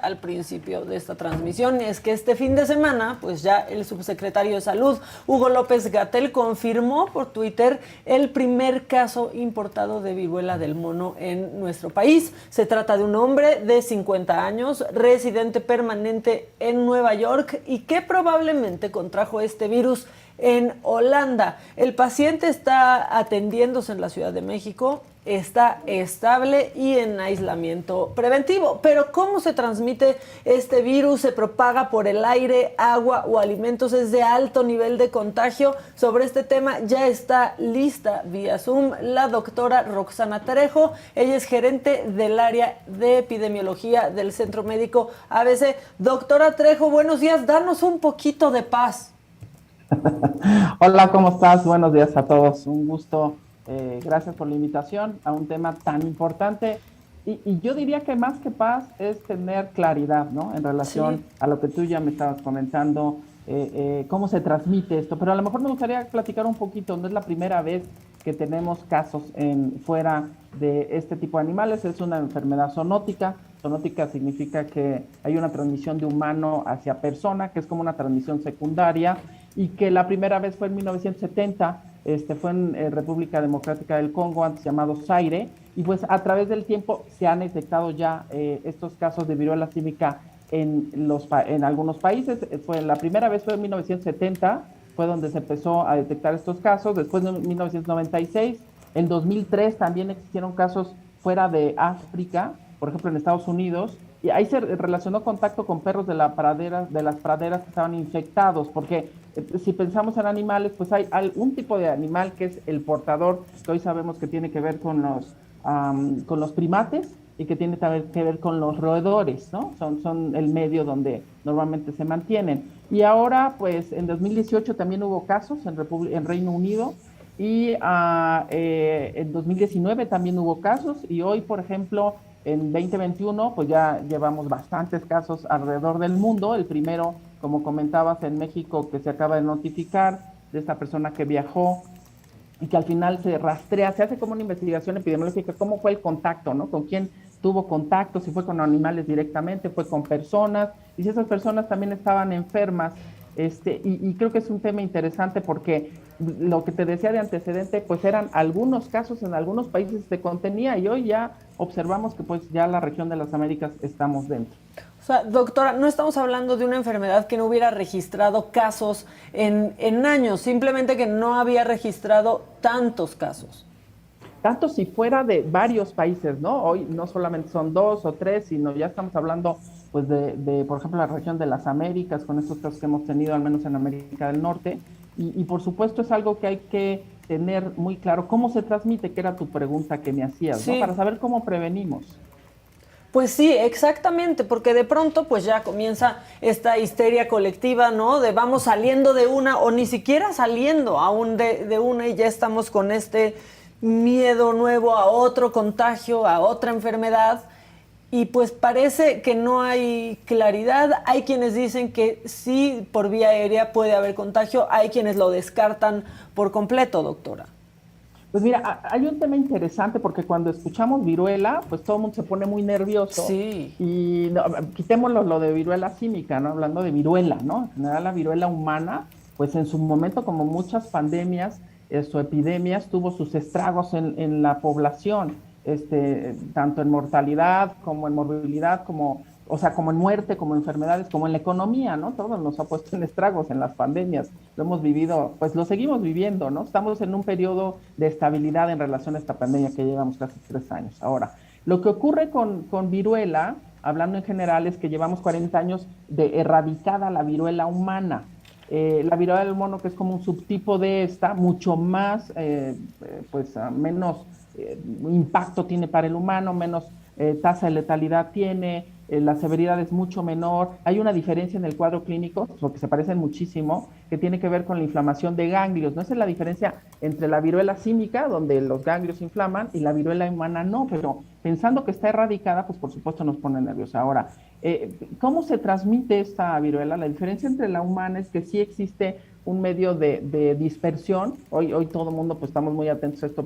al principio de esta transmisión, es que este fin de semana, pues ya el subsecretario de Salud, Hugo López-Gatell, confirmó por Twitter el primer caso importado de viruela del mono en nuestro país. Se trata de un hombre de 50 años, residente permanente en Nueva York y que probablemente contrajo este virus en Holanda. El paciente está atendiéndose en la Ciudad de México, está estable y en aislamiento preventivo. Pero ¿cómo se transmite este virus? ¿Se propaga por el aire, agua o alimentos? ¿Es de alto nivel de contagio? Sobre este tema ya está lista vía Zoom la doctora Roxana Trejo. Ella es gerente del área de epidemiología del Centro Médico ABC. Doctora Trejo, buenos días. Danos un poquito de paz. Hola, ¿cómo estás? Buenos días a todos. Un gusto. Gracias por la invitación a un tema tan importante. Y yo diría que más que paz es tener claridad, ¿no? En relación a lo que tú ya me estabas comentando, cómo se transmite esto. Pero a lo mejor me gustaría platicar un poquito. No es la primera vez que tenemos casos fuera de este tipo de animales. Es una enfermedad zoonótica. Zoonótica significa que hay una transmisión de humano hacia persona, que es como una transmisión secundaria, y que la primera vez fue en 1970, fue en República Democrática del Congo, antes llamado Zaire, y pues a través del tiempo se han detectado ya estos casos de viruela símica en algunos países. La primera vez fue en 1970, fue donde se empezó a detectar estos casos. Después de 1996, en 2003 también existieron casos fuera de África, por ejemplo en Estados Unidos, y ahí se relacionó contacto con perros de las praderas que estaban infectados, porque si pensamos en animales, pues hay un tipo de animal que es el portador, que hoy sabemos que tiene que ver con los primates y que tiene también que ver con los roedores, ¿no? Son el medio donde normalmente se mantienen. Y ahora, pues en 2018 también hubo casos en Reino Unido, y en 2019 también hubo casos, y hoy, por ejemplo, en 2021, pues ya llevamos bastantes casos alrededor del mundo. El primero, como comentabas, en México, que se acaba de notificar, de esta persona que viajó y que al final se rastrea, se hace como una investigación epidemiológica, cómo fue el contacto, ¿no? Con quién tuvo contacto, si fue con animales directamente, fue con personas, y si esas personas también estaban enfermas. Y creo que es un tema interesante porque lo que te decía de antecedente, pues eran algunos casos en algunos países se contenía, y hoy ya observamos que pues ya la región de las Américas estamos dentro. O sea, doctora, no estamos hablando de una enfermedad que no hubiera registrado casos en años, simplemente que no había registrado tantos casos. Tanto si fuera de varios países, ¿no? Hoy no solamente son 2 o 3, sino ya estamos hablando, pues, por ejemplo, la región de las Américas, con estos casos que hemos tenido, al menos en América del Norte, y por supuesto es algo que hay que tener muy claro. ¿Cómo se transmite? Que era tu pregunta que me hacías, ¿no? Sí. Para saber cómo prevenimos. Pues sí, exactamente, porque de pronto pues ya comienza esta histeria colectiva, ¿no? De vamos saliendo de una o ni siquiera saliendo aún de una y ya estamos con este miedo nuevo a otro contagio, a otra enfermedad, y pues parece que no hay claridad. Hay quienes dicen que sí, por vía aérea puede haber contagio, hay quienes lo descartan por completo, doctora. Pues mira, hay un tema interesante porque cuando escuchamos viruela, pues todo el mundo se pone muy nervioso. Sí. Y no, quitémoslo lo de viruela símica, ¿no? Hablando de viruela, ¿no? En general la viruela humana, pues en su momento, como muchas pandemias o epidemias, tuvo sus estragos en la población, tanto en mortalidad como en morbilidad, o sea, como en muerte, como en enfermedades, como en la economía, ¿no? Todo nos ha puesto en estragos en las pandemias. Lo hemos vivido, pues lo seguimos viviendo, ¿no? Estamos en un periodo de estabilidad en relación a esta pandemia que llevamos casi 3 años. Ahora, lo que ocurre con viruela, hablando en general, es que llevamos 40 años de erradicada la viruela humana. La viruela del mono, que es como un subtipo de esta, mucho más, menos impacto tiene para el humano, menos tasa de letalidad tiene, la severidad es mucho menor. Hay una diferencia en el cuadro clínico, porque se parecen muchísimo, que tiene que ver con la inflamación de ganglios. No es la diferencia entre la viruela símica, donde los ganglios se inflaman, y la viruela humana no, pero pensando que está erradicada, pues por supuesto nos pone nerviosos. Ahora, ¿cómo se transmite esta viruela? La diferencia entre la humana es que sí existe un medio de dispersión. Hoy todo el mundo pues estamos muy atentos a esto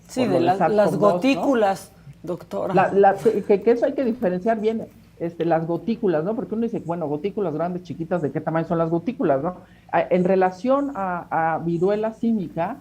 Sí, por de lo de las SARS-CoV-2, gotículas, ¿no? doctora. Que eso hay que diferenciar bien. las gotículas, ¿no? Porque uno dice, bueno, gotículas grandes, chiquitas, ¿de qué tamaño son las gotículas, no? En relación a viruela símica,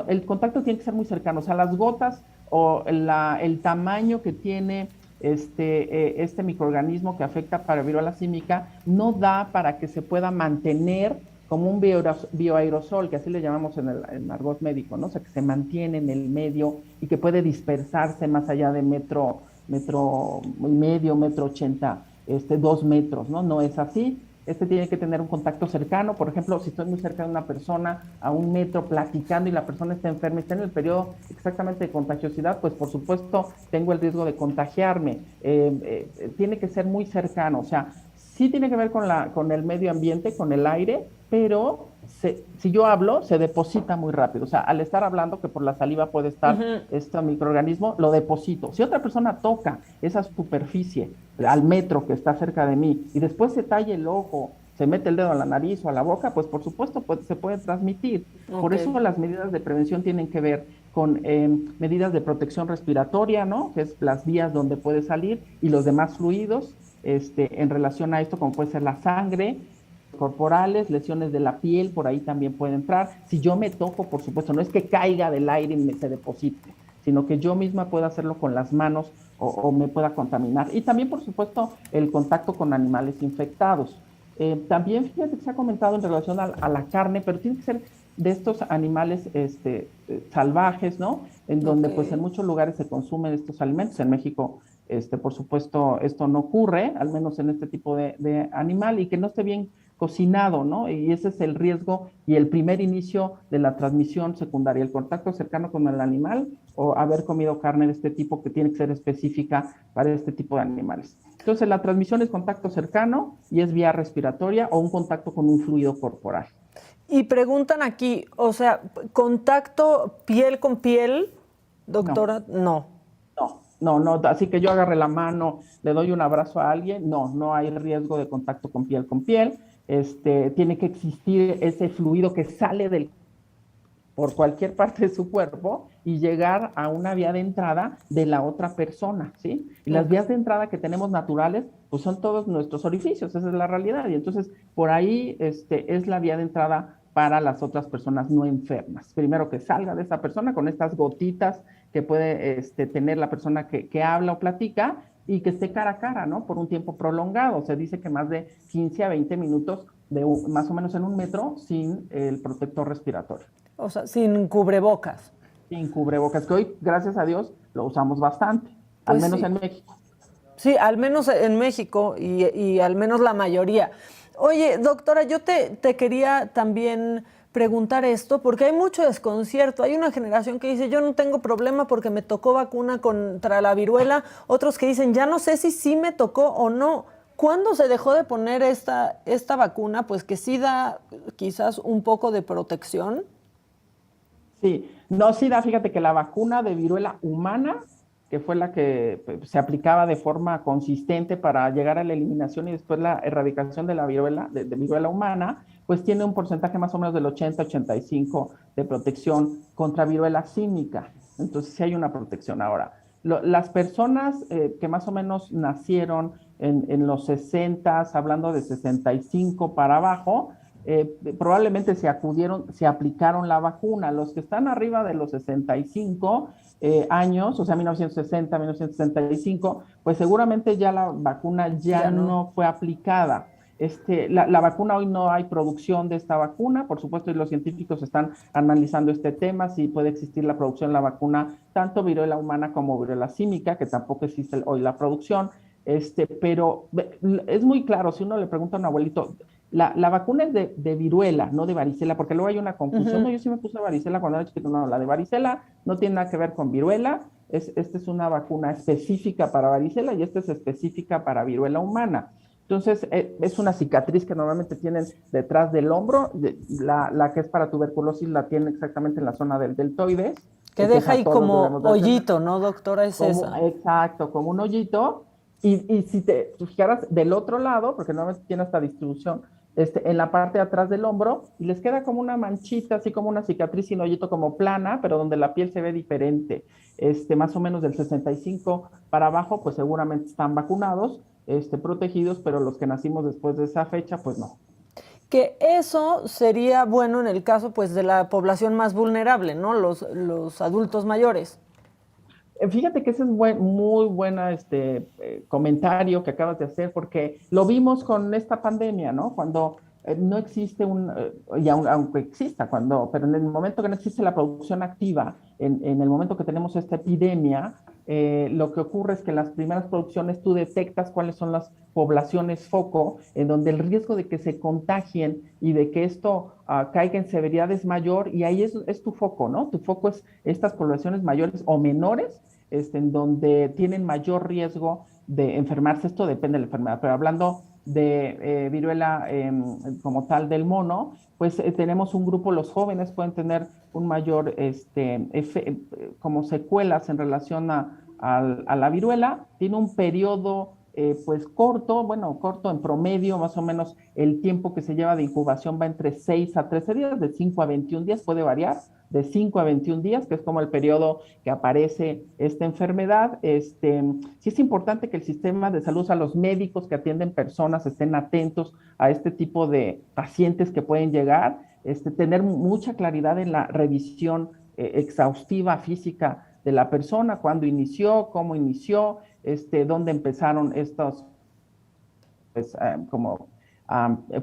el contacto tiene que ser muy cercano, o sea, las gotas o el tamaño que tiene este microorganismo que afecta para viruela símica no da para que se pueda mantener como un bioaerosol, que así le llamamos en argot médico, ¿no? O sea, que se mantiene en el medio y que puede dispersarse más allá de metro y medio, metro 80, 2 metros, ¿no? No es así. Tiene que tener un contacto cercano. Por ejemplo, si estoy muy cerca de una persona a 1 metro platicando y la persona está enferma y está en el periodo exactamente de contagiosidad, pues por supuesto tengo el riesgo de contagiarme. Tiene que ser muy cercano, o sea, sí tiene que ver con el medio ambiente, con el aire, pero si yo hablo, se deposita muy rápido. O sea, al estar hablando, que por la saliva puede estar este microorganismo, lo deposito. Si otra persona toca esa superficie al metro que está cerca de mí y después se talla el ojo, se mete el dedo a la nariz o a la boca, pues por supuesto se puede transmitir. Okay. Por eso las medidas de prevención tienen que ver con medidas de protección respiratoria, ¿no? Que es las vías donde puede salir, y los demás fluidos, en relación a esto, como puede ser la sangre, corporales, lesiones de la piel, por ahí también puede entrar. Si yo me toco, por supuesto, no es que caiga del aire y se deposite, sino que yo misma pueda hacerlo con las manos o me pueda contaminar. Y también, por supuesto, el contacto con animales infectados. También, fíjate que se ha comentado en relación a la carne, pero tiene que ser de estos animales salvajes, ¿no? En donde, pues, en muchos lugares se consumen estos alimentos. En México, por supuesto, esto no ocurre, al menos en este tipo de animal, y que no esté bien cocinado, ¿no? Y ese es el riesgo y el primer inicio de la transmisión secundaria, el contacto cercano con el animal o haber comido carne de este tipo, que tiene que ser específica para este tipo de animales. Entonces, la transmisión es contacto cercano y es vía respiratoria o un contacto con un fluido corporal. Y preguntan aquí, o sea, ¿contacto piel con piel, doctora? No. No, así que yo agarre la mano, le doy un abrazo a alguien, no hay riesgo de contacto con piel con piel. Tiene que existir ese fluido que sale por cualquier parte de su cuerpo y llegar a una vía de entrada de la otra persona, ¿sí? Y las vías de entrada que tenemos naturales, pues son todos nuestros orificios, esa es la realidad. Y entonces, por ahí es la vía de entrada para las otras personas no enfermas. Primero que salga de esa persona con estas gotitas que puede tener la persona que habla o platica, y que esté cara a cara, ¿no? Por un tiempo prolongado. Se dice que más de 15 a 20 minutos, más o menos en 1 metro, sin el protector respiratorio. O sea, sin cubrebocas. Sin cubrebocas, que hoy, gracias a Dios, lo usamos bastante, pues al menos sí. En México. Sí, al menos en México y al menos la mayoría. Oye, doctora, yo te quería también preguntar esto, porque hay mucho desconcierto. Hay una generación que dice, yo no tengo problema porque me tocó vacuna contra la viruela. Otros que dicen, ya no sé si sí me tocó o no. ¿Cuándo se dejó de poner esta vacuna? Pues que sí da quizás un poco de protección. Sí, no, sí da, fíjate que la vacuna de viruela humana, que fue la que se aplicaba de forma consistente para llegar a la eliminación y después la erradicación de la viruela, de viruela humana, pues tiene un porcentaje más o menos del 80-85 de protección contra viruela símica. Entonces sí hay una protección. Ahora, las personas que más o menos nacieron en los 60, hablando de 65 para abajo, probablemente se aplicaron la vacuna. Los que están arriba de los 65 años, o sea, 1960, 1965, pues seguramente ya la vacuna ya no fue aplicada. La vacuna, hoy no hay producción de esta vacuna, por supuesto, y los científicos están analizando este tema, si puede existir la producción de la vacuna, tanto viruela humana como viruela símica, que tampoco existe hoy la producción, pero es muy claro, si uno le pregunta a un abuelito, la vacuna es de viruela, no de varicela, porque luego hay una confusión. No, yo sí me puse varicela cuando era chiquito. No, la de varicela no tiene nada que ver con viruela. Esta es una vacuna específica para varicela y esta es específica para viruela humana. Entonces, es una cicatriz que normalmente tienen detrás del hombro. La que es para tuberculosis la tiene exactamente en la zona del deltoides. Que deja ahí como hoyito, ¿no, doctora? Esa. Exacto, como un hoyito. Y si te fijaras del otro lado, porque normalmente tiene esta distribución, en la parte de atrás del hombro, y les queda como una manchita, así como una cicatriz sin hoyito, como plana, pero donde la piel se ve diferente. Más o menos del 65 para abajo, pues seguramente están vacunados. protegidos, pero los que nacimos después de esa fecha, pues no. Que eso sería bueno en el caso pues de la población más vulnerable, ¿no? Los adultos mayores. Fíjate que ese es muy buena comentario que acabas de hacer, porque lo vimos con esta pandemia, ¿no? Cuando no existe y aunque exista, pero en el momento que no existe la producción activa, en el momento que tenemos esta epidemia, lo que ocurre es que en las primeras producciones tú detectas cuáles son las poblaciones foco, en donde el riesgo de que se contagien y de que esto caiga en severidad es mayor, y ahí es tu foco, ¿no? Tu foco es estas poblaciones mayores o menores, en donde tienen mayor riesgo de enfermarse. Esto depende de la enfermedad, pero hablando de viruela como tal del mono, pues tenemos un grupo, los jóvenes pueden tener un mayor, como secuelas en relación a la viruela. Tiene un periodo pues corto, bueno, corto en promedio, más o menos el tiempo que se lleva de incubación va entre 6 a 13 días, de 5 a 21 días, puede variar, de 5 a 21 días, que es como el periodo que aparece esta enfermedad. Sí es importante que el sistema de salud, a los médicos que atienden personas, estén atentos a este tipo de pacientes que pueden llegar, tener mucha claridad en la revisión exhaustiva física de la persona, cuándo inició, cómo inició, dónde empezaron estos, pues, como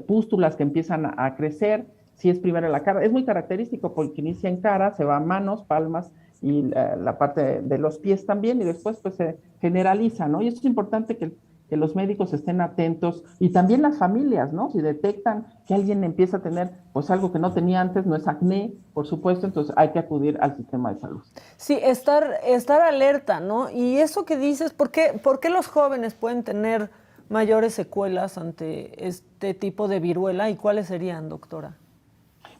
pústulas que empiezan a crecer. Si es primero en la cara, es muy característico porque inicia en cara, se va a manos, palmas y la parte de los pies también, y después pues se generaliza, ¿no? Y eso es importante que los médicos estén atentos, y también las familias, ¿no? Si detectan que alguien empieza a tener pues algo que no tenía antes, no es acné, por supuesto, entonces hay que acudir al sistema de salud. Sí, estar alerta, ¿no? Y eso que dices, por qué los jóvenes pueden tener mayores secuelas ante este tipo de viruela y cuáles serían, doctora?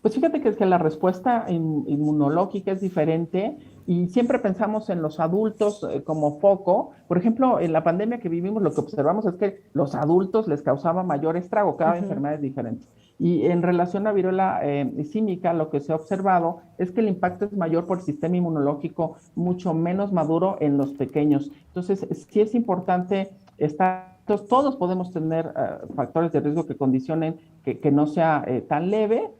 Pues fíjate que la respuesta inmunológica es diferente, y siempre pensamos en los adultos como foco. Por ejemplo, en la pandemia que vivimos, lo que observamos es que los adultos les causaba mayor estrago, cada enfermedad es diferente. Y en relación a viruela símica, lo que se ha observado es que el impacto es mayor por el sistema inmunológico mucho menos maduro en los pequeños. Entonces, sí es importante estar. Todos podemos tener factores de riesgo que condicionen que no sea tan leve,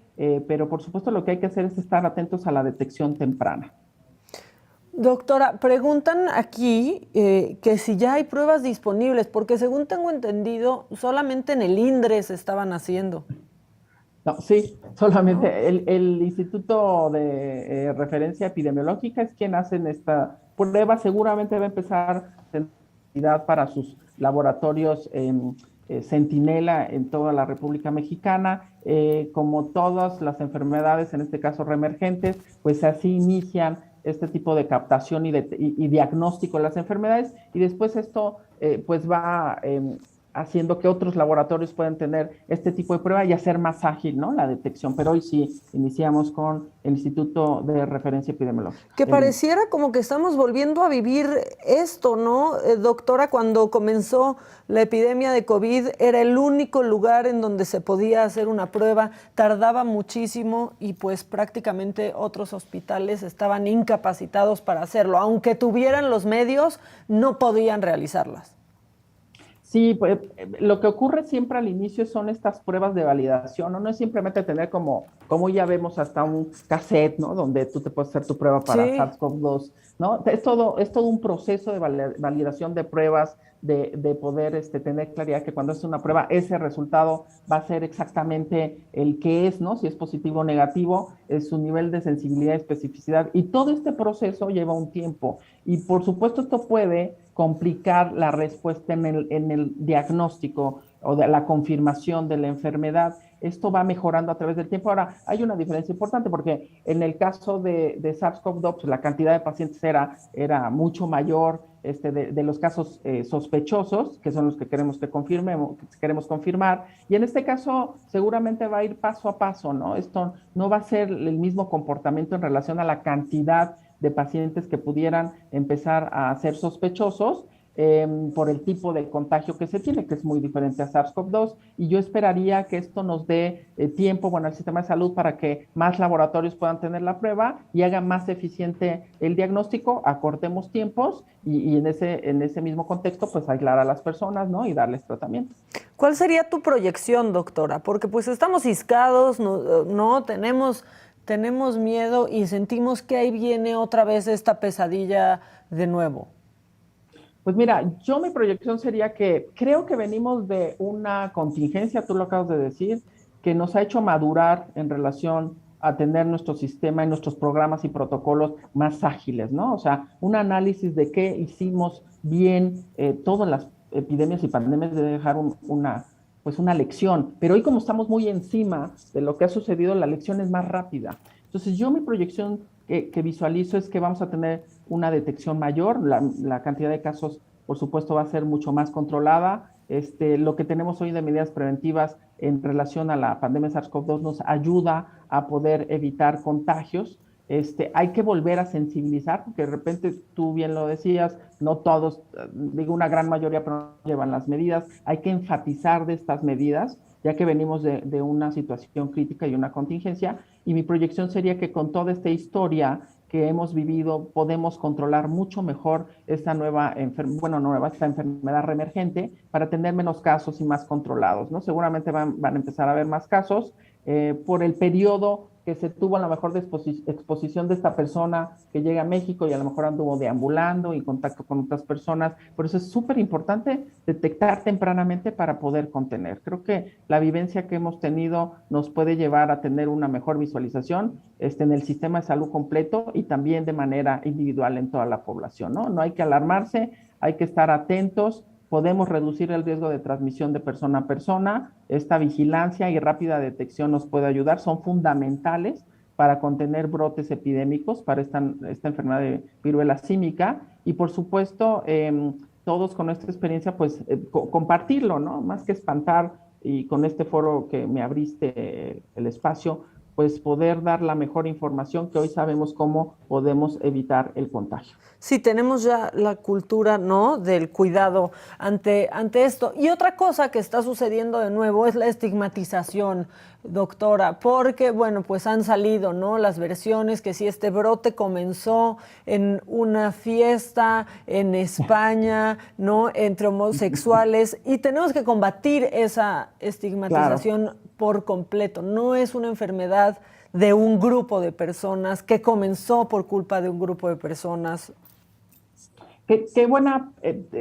pero por supuesto lo que hay que hacer es estar atentos a la detección temprana. Doctora, preguntan aquí que si ya hay pruebas disponibles, porque según tengo entendido, solamente en el INDRE se estaban haciendo. No, sí, solamente el Instituto de Referencia Epidemiológica es quien hace esta prueba. Seguramente va a empezar para sus laboratorios Centinela en toda la República Mexicana. Como todas las enfermedades, en este caso reemergentes, pues así inician este tipo de captación y diagnóstico de las enfermedades, y después esto pues va haciendo que otros laboratorios puedan tener este tipo de prueba y hacer más ágil, ¿no?, la detección. Pero hoy sí iniciamos con el Instituto de Referencia Epidemiológica. Que pareciera como que estamos volviendo a vivir esto, ¿no? Doctora, cuando comenzó la epidemia de COVID era el único lugar en donde se podía hacer una prueba, tardaba muchísimo y pues prácticamente otros hospitales estaban incapacitados para hacerlo. Aunque tuvieran los medios, no podían realizarlas. Sí, pues lo que ocurre siempre al inicio son estas pruebas de validación, ¿no? No es simplemente tener como ya vemos hasta un cassette, ¿no?, donde tú te puedes hacer tu prueba para SARS-CoV-2, ¿no? Es todo un proceso de validación de pruebas, de poder tener claridad que cuando es una prueba, ese resultado va a ser exactamente el que es, ¿no? Si es positivo o negativo, es su nivel de sensibilidad y especificidad, y todo este proceso lleva un tiempo, y por supuesto esto puede complicar la respuesta en el diagnóstico o de la confirmación de la enfermedad. Esto va mejorando a través del tiempo. Ahora, hay una diferencia importante porque en el caso de SARS-CoV-2, pues, la cantidad de pacientes era mucho mayor de los casos sospechosos, que son los que queremos confirmar. Y en este caso, seguramente va a ir paso a paso, ¿no? Esto no va a ser el mismo comportamiento en relación a la cantidad de pacientes que pudieran empezar a ser sospechosos, por el tipo de contagio que se tiene, que es muy diferente a SARS-CoV-2, y yo esperaría que esto nos dé tiempo, bueno, al sistema de salud para que más laboratorios puedan tener la prueba y haga más eficiente el diagnóstico, acortemos tiempos y en ese mismo contexto, pues aislar a las personas, ¿no? Y darles tratamiento. ¿Cuál sería tu proyección, doctora? Porque pues estamos ciscados, no tenemos miedo y sentimos que ahí viene otra vez esta pesadilla de nuevo. Pues mira, yo mi proyección sería que creo que venimos de una contingencia, tú lo acabas de decir, que nos ha hecho madurar en relación a tener nuestro sistema y nuestros programas y protocolos más ágiles, ¿no? O sea, un análisis de qué hicimos bien, todas las epidemias y pandemias debe dejar pues una lección, pero hoy como estamos muy encima de lo que ha sucedido, la lección es más rápida. Entonces yo mi proyección que visualizo es que vamos a tener una detección mayor, la cantidad de casos, por supuesto, va a ser mucho más controlada. Lo que tenemos hoy de medidas preventivas en relación a la pandemia SARS-CoV-2 nos ayuda a poder evitar contagios. Hay que volver a sensibilizar, porque de repente tú bien lo decías, no todos, digo una gran mayoría, pero no llevan las medidas. Hay que enfatizar de estas medidas, ya que venimos de una situación crítica y una contingencia, y mi proyección sería que con toda esta historia que hemos vivido podemos controlar mucho mejor esta esta enfermedad reemergente para tener menos casos y más controlados, ¿no? Seguramente van a empezar a haber más casos por el periodo que se tuvo a lo mejor de exposición de esta persona que llega a México y a lo mejor anduvo deambulando y contacto con otras personas. Por eso es súper importante detectar tempranamente para poder contener. Creo que la vivencia que hemos tenido nos puede llevar a tener una mejor visualización en el sistema de salud completo y también de manera individual en toda la población, ¿no? No hay que alarmarse, hay que estar atentos. Podemos reducir el riesgo de transmisión de persona a persona. Esta vigilancia y rápida detección nos puede ayudar, son fundamentales para contener brotes epidémicos para esta enfermedad de viruela símica y por supuesto todos con esta experiencia pues compartirlo, ¿no? Más que espantar y con este foro que me abriste el espacio, pues poder dar la mejor información que hoy sabemos cómo podemos evitar el contagio. Sí, tenemos ya la cultura, ¿no?, del cuidado ante esto. Y otra cosa que está sucediendo de nuevo es la estigmatización, doctora, porque, bueno, pues han salido, ¿no?, las versiones que si este brote comenzó en una fiesta en España, ¿no?, entre homosexuales, y tenemos que combatir esa estigmatización. Claro. Por completo. No es una enfermedad de un grupo de personas que comenzó por culpa de un grupo de personas. Qué buena,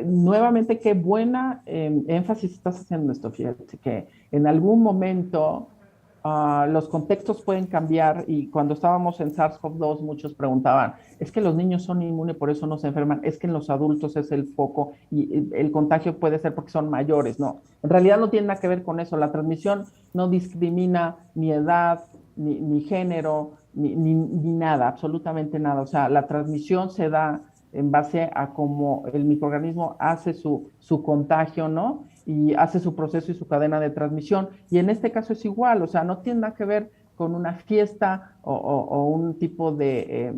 nuevamente, qué buena énfasis estás haciendo esto. Fíjate que en algún momento los contextos pueden cambiar y cuando estábamos en SARS-CoV-2 muchos preguntaban, es que los niños son inmunes, por eso no se enferman, es que en los adultos es el foco y el contagio puede ser porque son mayores. No, en realidad no tiene nada que ver con eso. La transmisión no discrimina ni edad, ni género, ni nada, absolutamente nada. O sea, la transmisión se da en base a cómo el microorganismo hace su contagio, ¿no? Y hace su proceso y su cadena de transmisión. Y en este caso es igual, o sea, no tiene nada que ver con una fiesta o un tipo de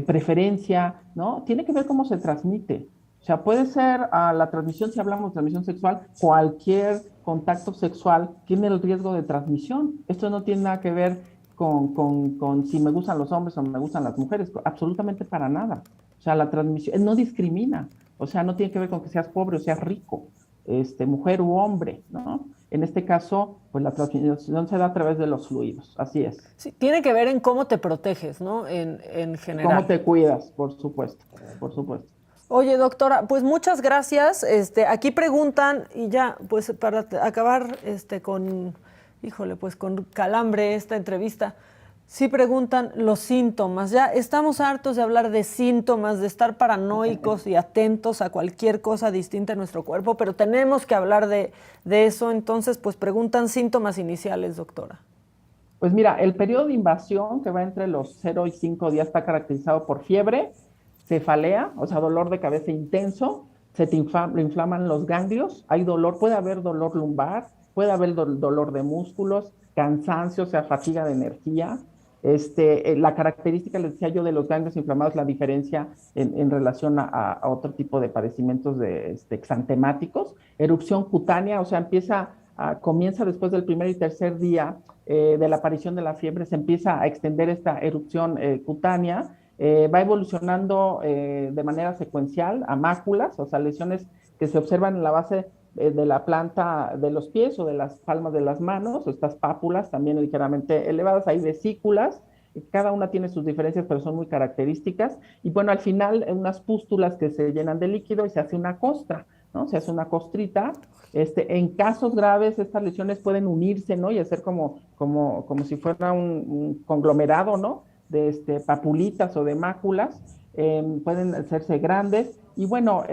preferencia, ¿no? Tiene que ver cómo se transmite. O sea, puede ser la transmisión, si hablamos de transmisión sexual, cualquier contacto sexual tiene el riesgo de transmisión. Esto no tiene nada que ver con si me gustan los hombres o me gustan las mujeres, absolutamente para nada. O sea, la transmisión no discrimina, o sea, no tiene que ver con que seas pobre o seas rico, mujer u hombre, ¿no? En este caso, pues la transmisión se da a través de los fluidos, así es. Sí, tiene que ver en cómo te proteges, ¿no? En general. Cómo te cuidas, por supuesto, por supuesto. Oye, doctora, pues muchas gracias. Aquí preguntan, y ya, pues para acabar con calambre esta entrevista, sí preguntan los síntomas. Ya estamos hartos de hablar de síntomas, de estar paranoicos y atentos a cualquier cosa distinta en nuestro cuerpo, pero tenemos que hablar de eso. Entonces, pues preguntan síntomas iniciales, doctora. Pues mira, el periodo de invasión que va entre los 0 y 5 días está caracterizado por fiebre, cefalea, o sea, dolor de cabeza intenso, se te inflaman los ganglios, hay dolor, puede haber dolor lumbar, puede haber dolor de músculos, cansancio, o sea, fatiga de energía, La característica, les decía yo, de los ganglios inflamados, la diferencia en relación a otro tipo de padecimientos exantemáticos, erupción cutánea, o sea, comienza después del primer y tercer día de la aparición de la fiebre, se empieza a extender esta erupción cutánea, va evolucionando de manera secuencial a máculas, o sea, lesiones que se observan en la base de la planta de los pies o de las palmas de las manos, o estas pápulas también ligeramente elevadas, hay vesículas, cada una tiene sus diferencias, pero son muy características, y bueno, al final unas pústulas que se llenan de líquido y se hace una costra, ¿no? Se hace una costrita. En casos graves, estas lesiones pueden unirse, ¿no? Y hacer como si fuera un conglomerado, ¿no? De papulitas o de máculas, pueden hacerse grandes, y bueno,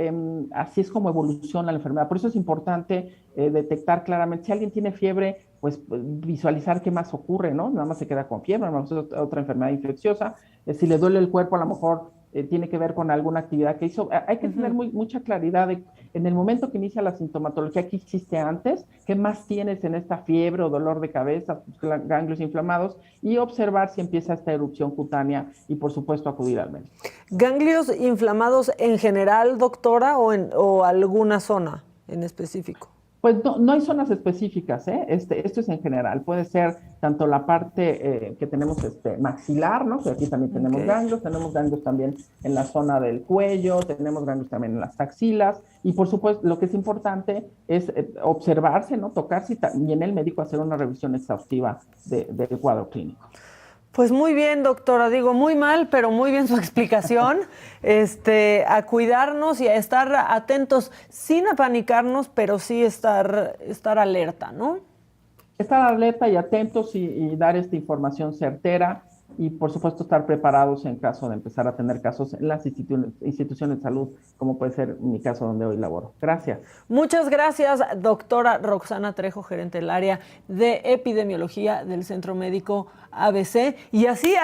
así es como evoluciona la enfermedad. Por eso es importante detectar claramente, si alguien tiene fiebre, pues visualizar qué más ocurre, ¿no? Nada más se queda con fiebre, a lo mejor es otra enfermedad infecciosa. Si le duele el cuerpo, a lo mejor tiene que ver con alguna actividad que hizo. Hay que tener mucha claridad en el momento que inicia la sintomatología, qué hiciste antes, qué más tienes en esta fiebre o dolor de cabeza, ganglios inflamados, y observar si empieza esta erupción cutánea y, por supuesto, acudir al médico. ¿Ganglios inflamados en general, doctora, o alguna zona en específico? Pues no hay zonas específicas, ¿eh? Esto es en general. Puede ser tanto la parte que tenemos maxilar, ¿no? Que aquí también tenemos ganglios también en la zona del cuello, tenemos ganglios también en las axilas, y por supuesto lo que es importante es observarse, ¿no? Tocarse y en el médico hacer una revisión exhaustiva del cuadro clínico. Pues muy bien, doctora. Digo, muy mal, pero muy bien su explicación. A cuidarnos y a estar atentos, sin apanicarnos, pero sí estar alerta, ¿no? Estar alerta y atentos y dar esta información certera, y por supuesto estar preparados en caso de empezar a tener casos en las instituciones de salud, como puede ser mi caso donde hoy laboro. Gracias. Muchas gracias, doctora Roxana Trejo, gerente del área de epidemiología del Centro Médico ABC. Y así